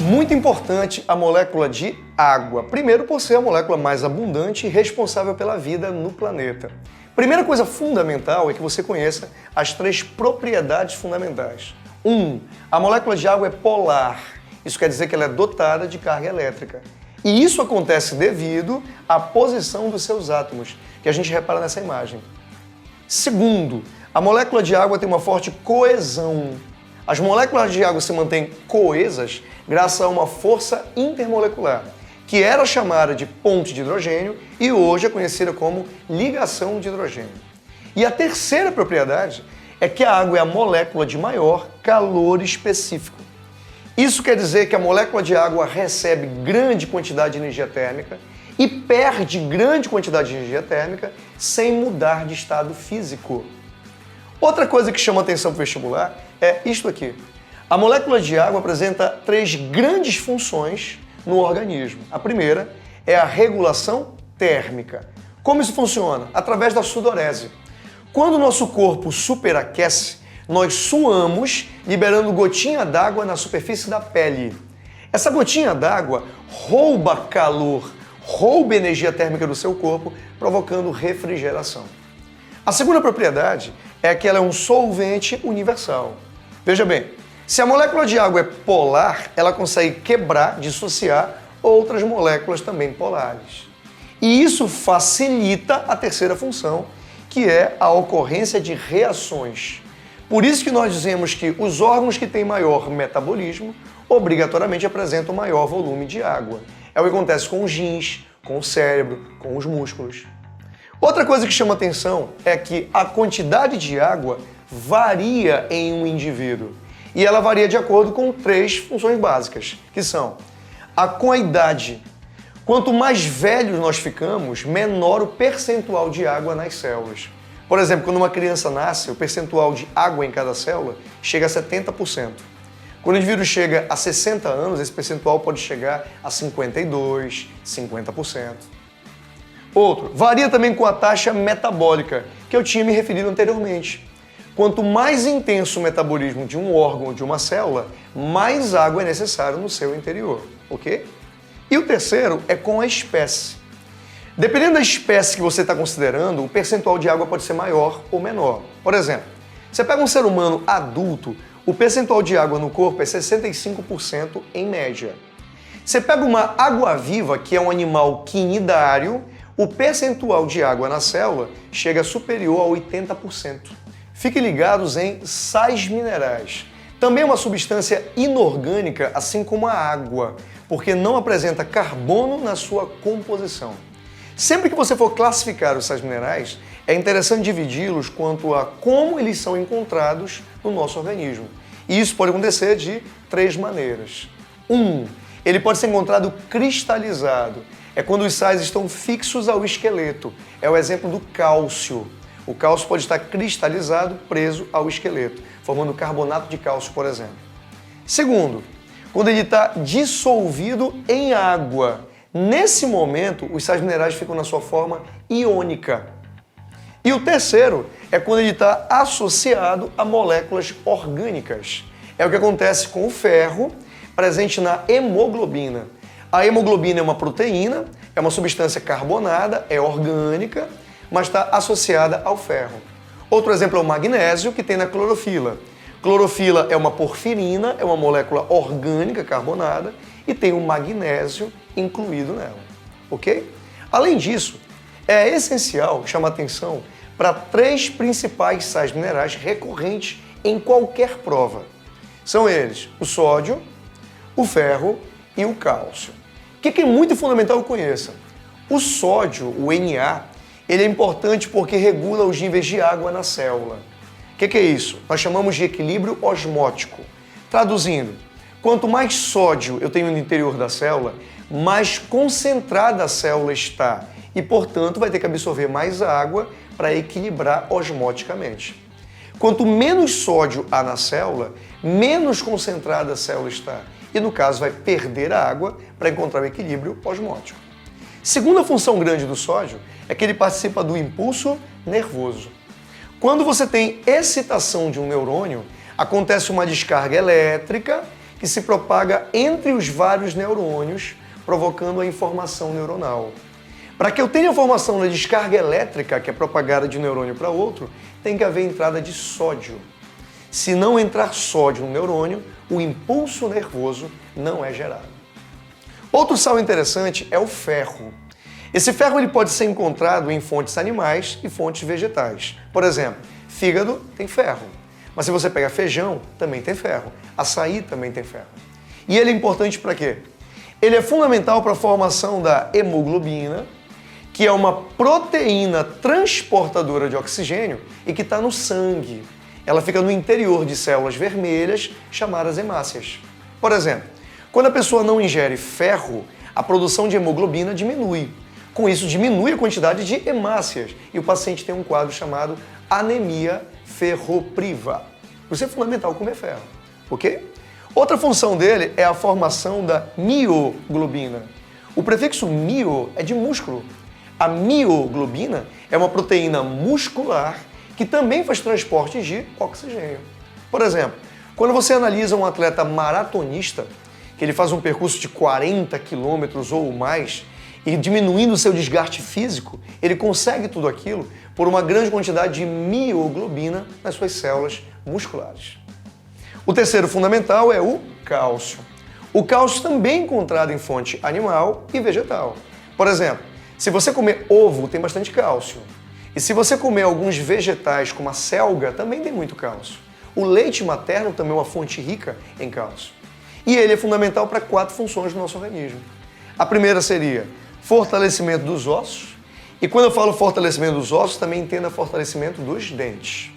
Muito importante a molécula de água. Primeiro, por ser a molécula mais abundante e responsável pela vida no planeta. Primeira coisa fundamental é que você conheça as 3 propriedades fundamentais. 1. A molécula de água é polar. Isso quer dizer que ela é dotada de carga elétrica. E isso acontece devido à posição dos seus átomos, que a gente repara nessa imagem. Segundo, a molécula de água tem uma forte coesão. As moléculas de água se mantêm coesas graças a uma força intermolecular, que era chamada de ponte de hidrogênio e hoje é conhecida como ligação de hidrogênio. E a terceira propriedade é que a água é a molécula de maior calor específico. Isso quer dizer que a molécula de água recebe grande quantidade de energia térmica e perde grande quantidade de energia térmica sem mudar de estado físico. Outra coisa que chama atenção para o vestibular é isto aqui. A molécula de água apresenta 3 grandes funções no organismo. A primeira é a regulação térmica. Como isso funciona? Através da sudorese. Quando o nosso corpo superaquece, nós suamos, liberando gotinha d'água na superfície da pele. Essa gotinha d'água rouba calor, rouba energia térmica do seu corpo, provocando refrigeração. A segunda propriedade é que ela é um solvente universal. Veja bem, se a molécula de água é polar, ela consegue quebrar, dissociar outras moléculas também polares. E isso facilita a terceira função, que é a ocorrência de reações. Por isso que nós dizemos que os órgãos que têm maior metabolismo obrigatoriamente apresentam maior volume de água. É o que acontece com os rins, com o cérebro, com os músculos. Outra coisa que chama atenção é que a quantidade de água varia em um indivíduo. E ela varia de acordo com 3 funções básicas, que são com a idade. Quanto mais velhos nós ficamos, menor o percentual de água nas células. Por exemplo, quando uma criança nasce, o percentual de água em cada célula chega a 70%. Quando o indivíduo chega a 60 anos, esse percentual pode chegar a 52%, 50%. Outro, varia também com a taxa metabólica, que eu tinha me referido anteriormente. Quanto mais intenso o metabolismo de um órgão ou de uma célula, mais água é necessária no seu interior, ok? E o terceiro é com a espécie. Dependendo da espécie que você está considerando, o percentual de água pode ser maior ou menor. Por exemplo, você pega um ser humano adulto, o percentual de água no corpo é 65% em média. Você pega uma água-viva, que é um animal quinidário, o percentual de água na célula chega superior a 80%. Fiquem ligados em sais minerais. Também é uma substância inorgânica, assim como a água, porque não apresenta carbono na sua composição. Sempre que você for classificar os sais minerais, é interessante dividi-los quanto a como eles são encontrados no nosso organismo. E isso pode acontecer de 3 maneiras. 1. Ele pode ser encontrado cristalizado. É quando os sais estão fixos ao esqueleto. É o exemplo do cálcio. O cálcio pode estar cristalizado, preso ao esqueleto, formando carbonato de cálcio, por exemplo. Segundo, quando ele está dissolvido em água. Nesse momento, os sais minerais ficam na sua forma iônica. E o terceiro é quando ele está associado a moléculas orgânicas. É o que acontece com o ferro, presente na hemoglobina. A hemoglobina é uma proteína, é uma substância carbonada, é orgânica, mas está associada ao ferro. Outro exemplo é o magnésio, que tem na clorofila. Clorofila é uma porfirina, é uma molécula orgânica carbonada e tem o magnésio incluído nela, ok? Além disso, é essencial chamar atenção para 3 principais sais minerais recorrentes em qualquer prova. São eles o sódio, o ferro e o cálcio. O que é muito fundamental que conheça? O sódio, o Na, ele é importante porque regula os níveis de água na célula. O que é isso? Nós chamamos de equilíbrio osmótico. Traduzindo, quanto mais sódio eu tenho no interior da célula, mais concentrada a célula está e, portanto, vai ter que absorver mais água para equilibrar osmoticamente. Quanto menos sódio há na célula, menos concentrada a célula está e, no caso, vai perder a água para encontrar o equilíbrio osmótico. Segunda função grande do sódio é que ele participa do impulso nervoso. Quando você tem excitação de um neurônio, acontece uma descarga elétrica que se propaga entre os vários neurônios, provocando a informação neuronal. Para que eu tenha a formação da descarga elétrica, que é propagada de um neurônio para outro, tem que haver entrada de sódio. Se não entrar sódio no neurônio, o impulso nervoso não é gerado. Outro sal interessante é o ferro. Esse ferro ele pode ser encontrado em fontes animais e fontes vegetais. Por exemplo, fígado tem ferro. Mas se você pega feijão, também tem ferro. Açaí também tem ferro. E ele é importante para quê? Ele é fundamental para a formação da hemoglobina, que é uma proteína transportadora de oxigênio e que está no sangue. Ela fica no interior de células vermelhas, chamadas hemácias. Por exemplo, quando a pessoa não ingere ferro, a produção de hemoglobina diminui. Com isso, diminui a quantidade de hemácias e o paciente tem um quadro chamado anemia ferropriva. Por isso é fundamental comer ferro, ok? Outra função dele é a formação da mioglobina. O prefixo mio é de músculo. A mioglobina é uma proteína muscular que também faz transporte de oxigênio. Por exemplo, quando você analisa um atleta maratonista, que ele faz um percurso de 40 quilômetros ou mais, e diminuindo o seu desgaste físico, ele consegue tudo aquilo por uma grande quantidade de mioglobina nas suas células musculares. O terceiro fundamental é o cálcio. O cálcio também é encontrado em fonte animal e vegetal. Por exemplo, se você comer ovo, tem bastante cálcio. E se você comer alguns vegetais, como a selga, também tem muito cálcio. O leite materno também é uma fonte rica em cálcio. E ele é fundamental para 4 funções do nosso organismo. A primeira seria fortalecimento dos ossos. E quando eu falo fortalecimento dos ossos, também entenda fortalecimento dos dentes.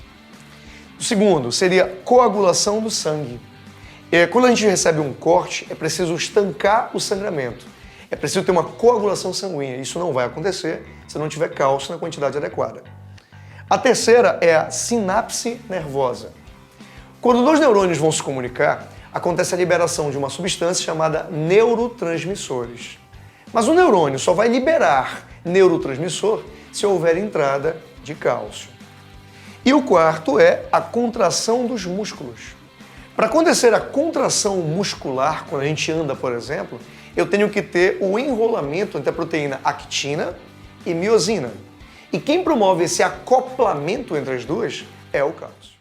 O segundo seria coagulação do sangue. Quando a gente recebe um corte, é preciso estancar o sangramento. É preciso ter uma coagulação sanguínea. Isso não vai acontecer se não tiver cálcio na quantidade adequada. A terceira é a sinapse nervosa. Quando dois neurônios vão se comunicar, acontece a liberação de uma substância chamada neurotransmissores. Mas o neurônio só vai liberar neurotransmissor se houver entrada de cálcio. E o quarto é a contração dos músculos. Para acontecer a contração muscular, quando a gente anda, por exemplo, eu tenho que ter o enrolamento entre a proteína actina e miosina. E quem promove esse acoplamento entre as duas é o cálcio.